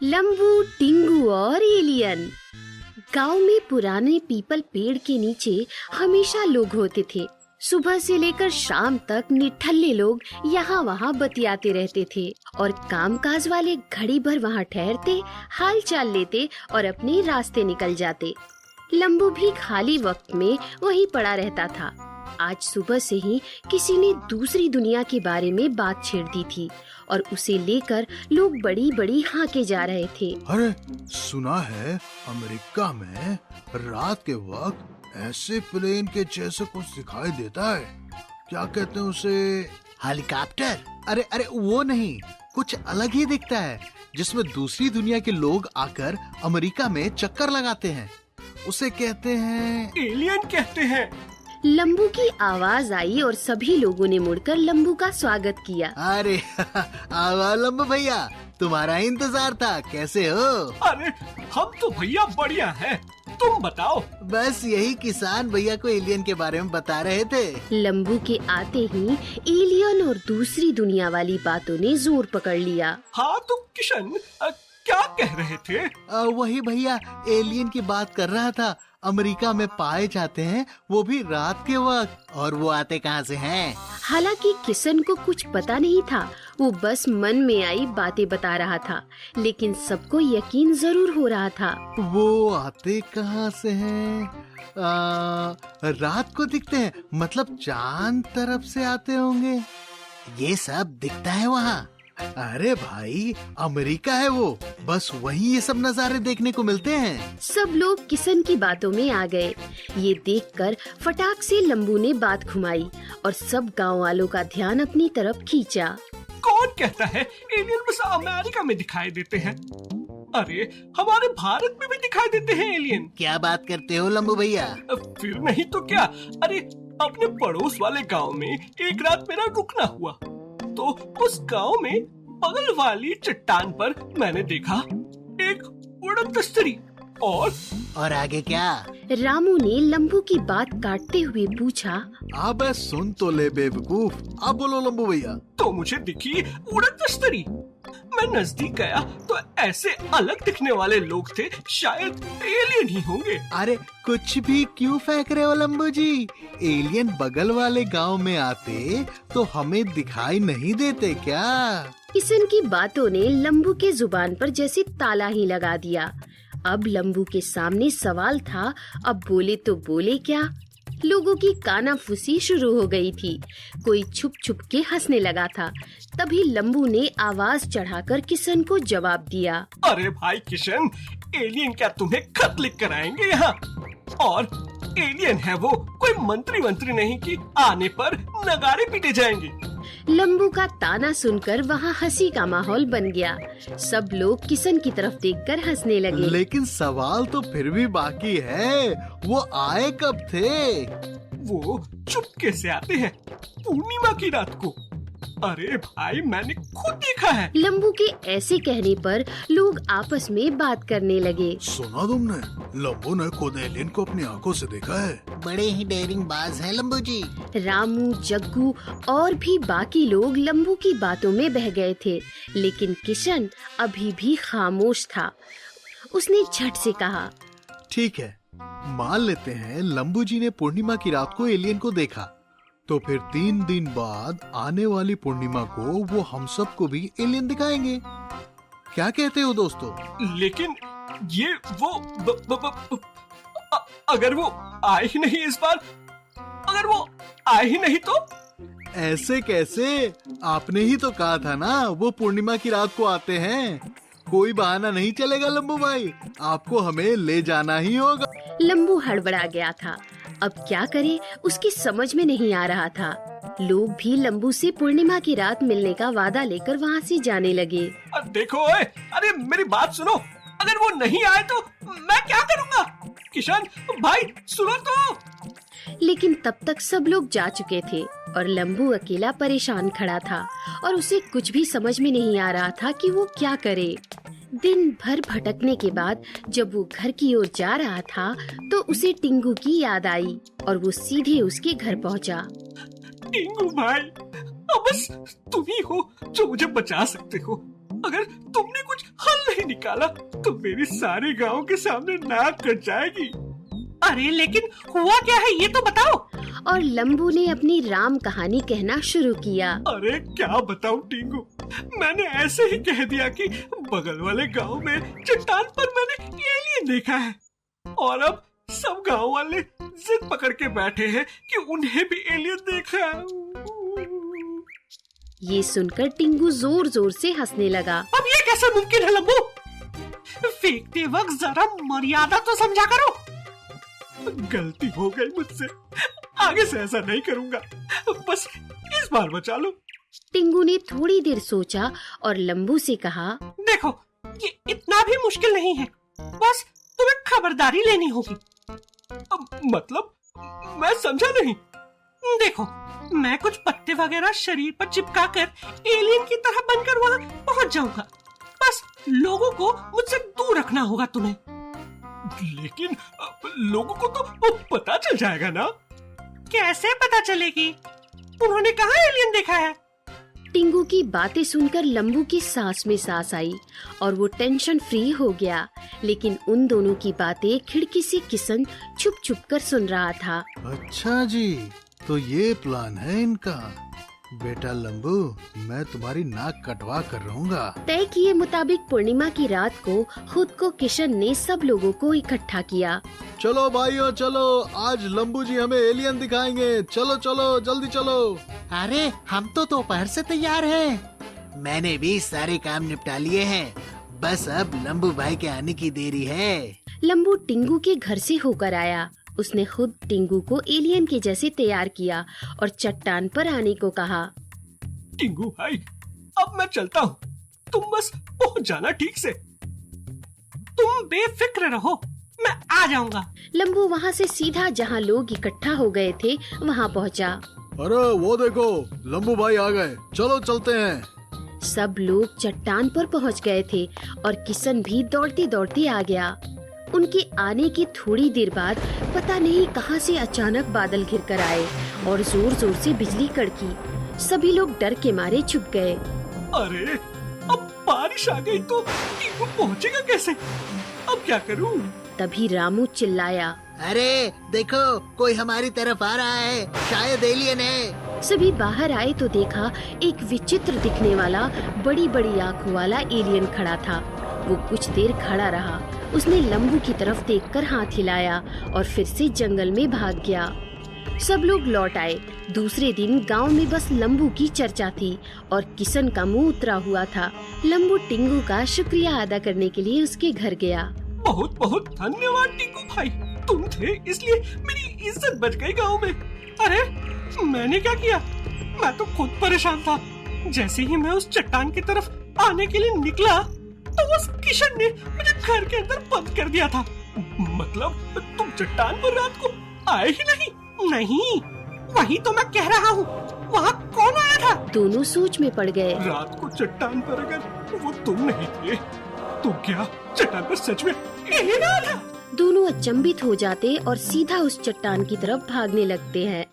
लंबू, टिंगू और एलियन। गांव में पुराने पीपल पेड़ के नीचे हमेशा लोग होते थे। सुबह से लेकर शाम तक निठल्ले लोग यहाँ वहाँ बतियाते रहते थे और कामकाज वाले घड़ी भर वहाँ ठहरते, हाल चाल लेते और अपने रास्ते निकल जाते। लंबू भी खाली वक्त में वहीं पड़ा रहता था। आज सुबह से ही किसी ने दूसरी दुनिया के बारे में बात छेड़ दी थी और उसे लेकर लोग बड़ी बड़ी हाके जा रहे थे। अरे सुना है अमेरिका में रात के वक्त ऐसे प्लेन के जैसे कुछ दिखाई देता है, क्या कहते हैं उसे? हेलीकॉप्टर? अरे अरे वो नहीं, कुछ अलग ही दिखता है जिसमें दूसरी दुनिया के लोग आकर अमेरिका में चक्कर लगाते हैं। उसे कहते हैं एलियन कहते हैं। लंबू की आवाज आई और सभी लोगों ने मुड़कर लंबू का स्वागत किया। अरे आवा लंबू भैया, तुम्हारा इंतजार था, कैसे हो? अरे हम तो भैया बढ़िया हैं, तुम बताओ। बस यही किसान भैया को एलियन के बारे में बता रहे थे। लंबू के आते ही एलियन और दूसरी दुनिया वाली बातों ने जोर पकड़ लिया। हाँ तो किशन क्या कह रहे थे? वही भैया, एलियन की बात कर रहा था। अमेरिका में पाए जाते हैं, वो भी रात के वक्त। और वो आते कहाँ से हैं? हालांकि किशन को कुछ पता नहीं था, वो बस मन में आई बातें बता रहा था, लेकिन सबको यकीन जरूर हो रहा था। वो आते कहाँ से हैं? रात को दिखते हैं, मतलब चांद तरफ से आते होंगे। ये सब दिखता है वहाँ। अरे भाई, अमेरिका है वो, बस वहीं ये सब नजारे देखने को मिलते हैं। सब लोग किशन की बातों में आ गए। ये देखकर फटाक से लंबू ने बात घुमाई और सब गांव वालों का ध्यान अपनी तरफ खींचा। कौन कहता है एलियन बस अमेरिका में दिखाई देते हैं? अरे हमारे भारत में भी दिखाई देते हैं एलियन। क्या बात करते हो लंबू भैया? फिर नहीं तो क्या। अरे अपने पड़ोस वाले गांव में एक रात मेरा रुकना हुआ, तो उस गांव में बगल वाली चट्टान पर मैंने देखा एक उड़न तस्तरी। और आगे क्या? रामू ने लंबू की बात काटते हुए पूछा। अबे सुन तो ले बेवकूफ, अब बोलो लंबू भैया। तो मुझे दिखी उड़न तस्तरी। मैं नजदीक गया तो ऐसे अलग दिखने वाले लोग थे, शायद एलियन ही होंगे। अरे कुछ भी क्यों फेंक रहे हो लंबू जी? एलियन बगल वाले गांव में आते तो हमें दिखाई नहीं देते क्या? किशन की बातों ने लंबू के जुबान पर जैसे ताला ही लगा दिया। अब लंबू के सामने सवाल था, अब बोले तो बोले क्या? लोगों की कानाफूसी शुरू हो गई थी। कोई छुप छुप के हंसने लगा था। तभी लंबू ने आवाज चढ़ाकर किशन को जवाब दिया। अरे भाई किशन, एलियन क्या तुम्हें खत लिख कर आएंगे यहाँ? और एलियन है वो, कोई मंत्री नहीं कि आने पर नगाड़े पीटे जाएंगे। लंबू का ताना सुनकर वहाँ हंसी का माहौल बन गया। सब लोग किशन की तरफ देखकर हंसने लगे। लेकिन सवाल तो फिर भी बाकी है, वो आए कब थे? वो चुपके से आते हैं पूर्णिमा की रात को। अरे भाई मैंने खुद देखा है। लंबू के ऐसे कहने पर लोग आपस में बात करने लगे। सुना तुमने? लंबू ने खुद एलियन को अपनी आंखों से देखा है। बड़े ही डेयरिंग बाज हैं लंबू जी। रामू, जग्गू और भी बाकी लोग लंबू की बातों में बह गए थे, लेकिन किशन अभी भी खामोश था। उसने झट से कहा, ठीक है, मान लेते हैं लंबू जी ने पूर्णिमा की रात को एलियन को देखा, तो फिर 3 दिन बाद आने वाली पूर्णिमा को वो हम सबको भी एलियन दिखाएंगे। क्या कहते हो दोस्तों? लेकिन ये वो अगर वो आए ही नहीं इस बार, अगर वो आए ही नहीं तो? ऐसे कैसे? आपने ही तो कहा था ना वो पूर्णिमा की रात को आते हैं। कोई बहाना नहीं चलेगा लंबू भाई, आपको हमें ले जाना ही होगा। लंबू हड़बड़ा गया था। अब क्या करे उसकी समझ में नहीं आ रहा था। लोग भी लंबू से पूर्णिमा की रात मिलने का वादा लेकर वहाँ से जाने लगे। देखो अरे मेरी बात सुनो, अगर वो नहीं आए तो मैं क्या करूँगा? किशन भाई सुनो तो। लेकिन तब तक सब लोग जा चुके थे और लंबू अकेला परेशान खड़ा था और उसे कुछ भी समझ में नहीं आ रहा था कि वो क्या करे। दिन भर भटकने के बाद जब वो घर की ओर जा रहा था तो उसे टिंगू की याद आई और वो सीधे उसके घर पहुंचा। टिंगू भाई, अब बस तुम ही हो जो मुझे बचा सकते हो। अगर तुमने कुछ हल नहीं निकाला तो मेरी सारे गांव के सामने नाक कट जाएगी। अरे लेकिन हुआ क्या है ये तो बताओ। और लंबू ने अपनी राम कहानी कहना शुरू किया। अरे क्या बताऊं टिंगू, मैंने ऐसे ही कह दिया कि बगल वाले गांव में चट्टान पर मैंने एलियन देखा है और अब सब गांव वाले जिद पकड़ के बैठे हैं कि उन्हें भी एलियन देखा है। ये सुनकर टिंगू जोर जोर से हंसने लगा। अब ये कैसे मुमकिन है लंबू? फेंकते वक्त जरा मर्यादा तो समझा करो। गलती हो गई मुझसे, आगे से ऐसा नहीं करूंगा, बस इस बार बचा लो। टिंगू ने थोड़ी देर सोचा और लंबू से कहा, देखो ये इतना भी मुश्किल नहीं है, बस तुम्हें खबरदारी लेनी होगी। मतलब मैं समझा नहीं। देखो मैं कुछ पत्ते वगैरह शरीर पर चिपका कर एलियन की तरह बनकर वहाँ पहुँच जाऊंगा, बस लोगों को मुझसे दूर रखना होगा तुम्हें। लेकिन लोगों को तो पता चल जाएगा ना। कैसे पता चलेगी? उन्होंने कहाँ एलियन देखा है? टिंगू की बातें सुनकर लंबू की सांस में सांस आई और वो टेंशन फ्री हो गया। लेकिन उन दोनों की बातें खिड़की से किशन छुप छुप कर सुन रहा था। अच्छा जी, तो ये प्लान है इनका। बेटा लंबू, मैं तुम्हारी नाक कटवा कर रहूंगा। तय किए मुताबिक पूर्णिमा की रात को खुद को किशन ने सब लोगों को इकट्ठा किया। चलो भाइयों चलो, आज लंबू जी हमें एलियन दिखाएंगे। चलो चलो जल्दी चलो। अरे हम तो दोपहर से तैयार हैं। मैंने भी सारे काम निपटा लिए हैं, बस अब लंबू भाई के आने की देरी है। लंबू टिंगू के घर से होकर आया। उसने खुद टिंगू को एलियन के जैसे तैयार किया और चट्टान पर आने को कहा। टिंगू भाई, अब मैं चलता हूँ, तुम बस पहुँच जाना ठीक से। तुम बेफिक्र रहो, मैं आ जाऊंगा। लंबू वहाँ से सीधा जहाँ लोग इकट्ठा हो गए थे वहाँ पहुँचा। अरे वो देखो, लंबू भाई आ गए, चलो चलते हैं। सब लोग चट्टान पर पहुँच गए थे और किशन भी दौड़ते दौड़ते आ गया। उनके आने की थोड़ी देर बाद पता नहीं कहां से अचानक बादल घिर कर आए और जोर जोर से बिजली कड़की। सभी लोग डर के मारे छुप गए। अरे अब बारिश आ गई तो टिंगू पहुंचेगा कैसे? अब क्या करूं? तभी रामू चिल्लाया, अरे देखो कोई हमारी तरफ आ रहा है, शायद एलियन है। सभी बाहर आए तो देखा एक विचित्र दिखने वाला बड़ी बड़ी आंखों वाला एलियन खड़ा था। वो कुछ देर खड़ा रहा, उसने लंबू की तरफ देखकर हाथ हिलाया और फिर से जंगल में भाग गया। सब लोग लौट आए। दूसरे दिन गांव में बस लंबू की चर्चा थी और किशन का मुंह उतरा हुआ था। लंबू टिंगू का शुक्रिया अदा करने के लिए उसके घर गया। बहुत बहुत धन्यवाद टिंगू भाई, तुम थे इसलिए मेरी इज्जत बच गई गांव में। अरे मैंने क्या किया? मैं तो खुद परेशान था। जैसे ही मैं उस चट्टान की तरफ आने के लिए निकला तो उस किशन ने मुझे घर के अंदर बंद कर दिया था। मतलब तुम चट्टान पर रात को आए ही नहीं? नहीं, वही तो मैं कह रहा हूँ, वहाँ कौन आया था? दोनों सोच में पड़ गए। रात को चट्टान पर अगर वो तुम नहीं थे तो क्या चट्टान पर सच में एलियन आया था? दोनों अचंभित हो जाते और सीधा उस चट्टान की तरफ भागने लगते हैं।